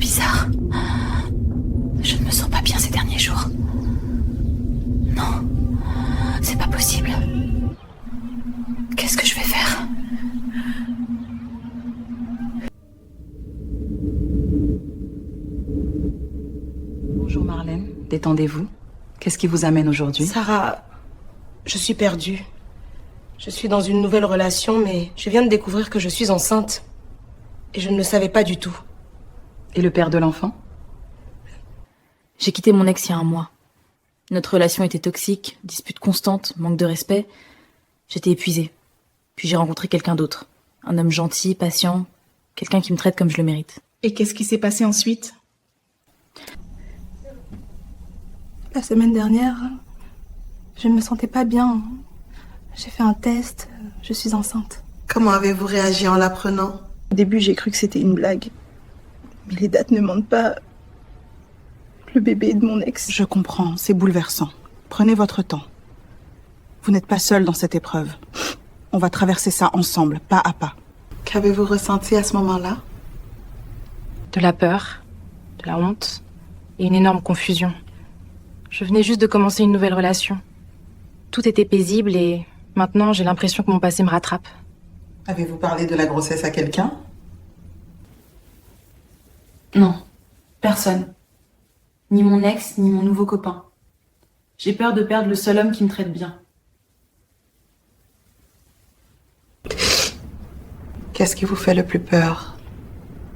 bizarre. Je ne me sens pas bien ces derniers jours. Non, c'est pas possible. Qu'est-ce que je vais faire? Bonjour Marlène, détendez-vous. Qu'est-ce qui vous amène aujourd'hui? Sarah, je suis perdue. Je suis dans une nouvelle relation, mais je viens de découvrir que je suis enceinte. Et je ne le savais pas du tout. Et le père de l'enfant? J'ai quitté mon ex il y a un mois. Notre relation était toxique, disputes constantes, manque de respect. J'étais épuisée. Puis j'ai rencontré quelqu'un d'autre. Un homme gentil, patient, quelqu'un qui me traite comme je le mérite. Et qu'est-ce qui s'est passé ensuite? La semaine dernière, je ne me sentais pas bien. J'ai fait un test, je suis enceinte. Comment avez-vous réagi en l'apprenant? Au début, j'ai cru que c'était une blague. Mais les dates ne mentent pas. Le bébé est de mon ex. Je comprends, c'est bouleversant. Prenez votre temps. Vous n'êtes pas seul dans cette épreuve. On va traverser ça ensemble, pas à pas. Qu'avez-vous ressenti à ce moment-là? De la peur, de la honte et une énorme confusion. Je venais juste de commencer une nouvelle relation. Tout était paisible et maintenant j'ai l'impression que mon passé me rattrape. Avez-vous parlé de la grossesse à quelqu'un? Non, personne. Ni mon ex, ni mon nouveau copain. J'ai peur de perdre le seul homme qui me traite bien. Qu'est-ce qui vous fait le plus peur?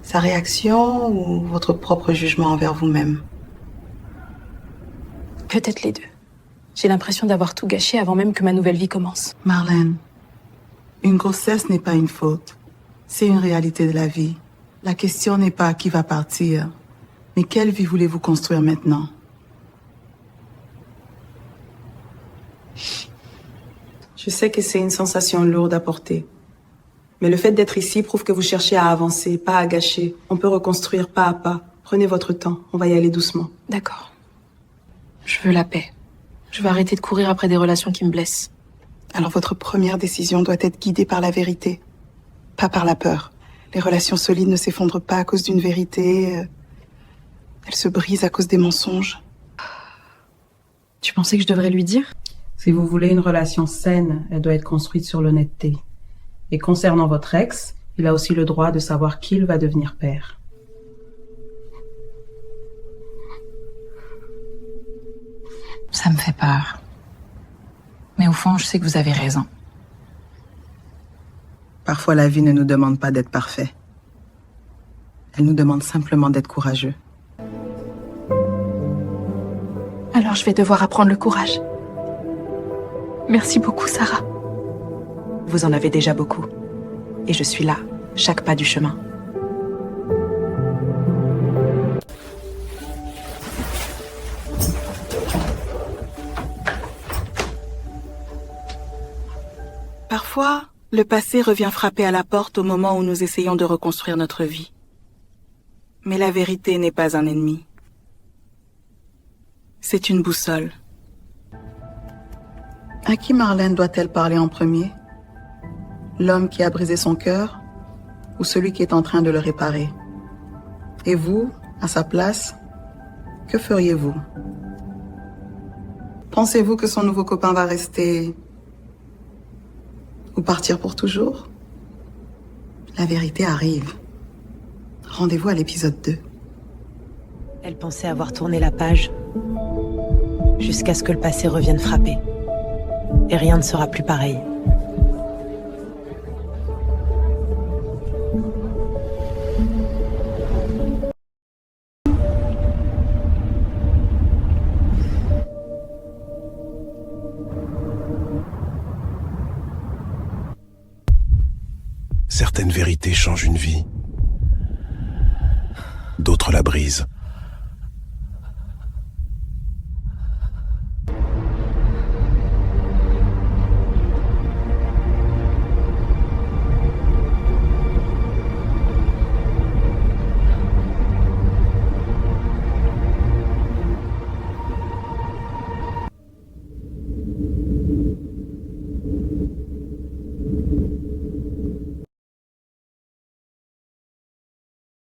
Sa réaction ou votre propre jugement envers vous-même? Peut-être les deux. J'ai l'impression d'avoir tout gâché avant même que ma nouvelle vie commence. Marlène, une grossesse n'est pas une faute. C'est une réalité de la vie. La question n'est pas qui va partir, mais quelle vie voulez-vous construire maintenant? Je sais que c'est une sensation lourde à porter. Mais le fait d'être ici prouve que vous cherchez à avancer, pas à gâcher. On peut reconstruire pas à pas. Prenez votre temps, on va y aller doucement. D'accord. Je veux la paix. Je veux arrêter de courir après des relations qui me blessent. Alors votre première décision doit être guidée par la vérité, pas par la peur. Les relations solides ne s'effondrent pas à cause d'une vérité. Elles se brisent à cause des mensonges. Tu pensais que je devrais lui dire? Si vous voulez une relation saine, elle doit être construite sur l'honnêteté. Et concernant votre ex, il a aussi le droit de savoir qui il va devenir père. Ça me fait peur. Mais au fond, je sais que vous avez raison. Parfois, la vie ne nous demande pas d'être parfait. Elle nous demande simplement d'être courageux. Alors je vais devoir apprendre le courage. Merci beaucoup, Sarah. Vous en avez déjà beaucoup. Et je suis là, chaque pas du chemin. Parfois, le passé revient frapper à la porte au moment où nous essayons de reconstruire notre vie. Mais la vérité n'est pas un ennemi. C'est une boussole. À qui Marlène doit-elle parler en premier? L'homme qui a brisé son cœur ou celui qui est en train de le réparer? Et vous, à sa place, que feriez-vous? Pensez-vous que son nouveau copain va rester ou partir pour toujours? La vérité arrive. Rendez-vous à l'épisode 2. Elle pensait avoir tourné la page jusqu'à ce que le passé revienne frapper. Et rien ne sera plus pareil. Certaines vérités changent une vie. D'autres la brisent.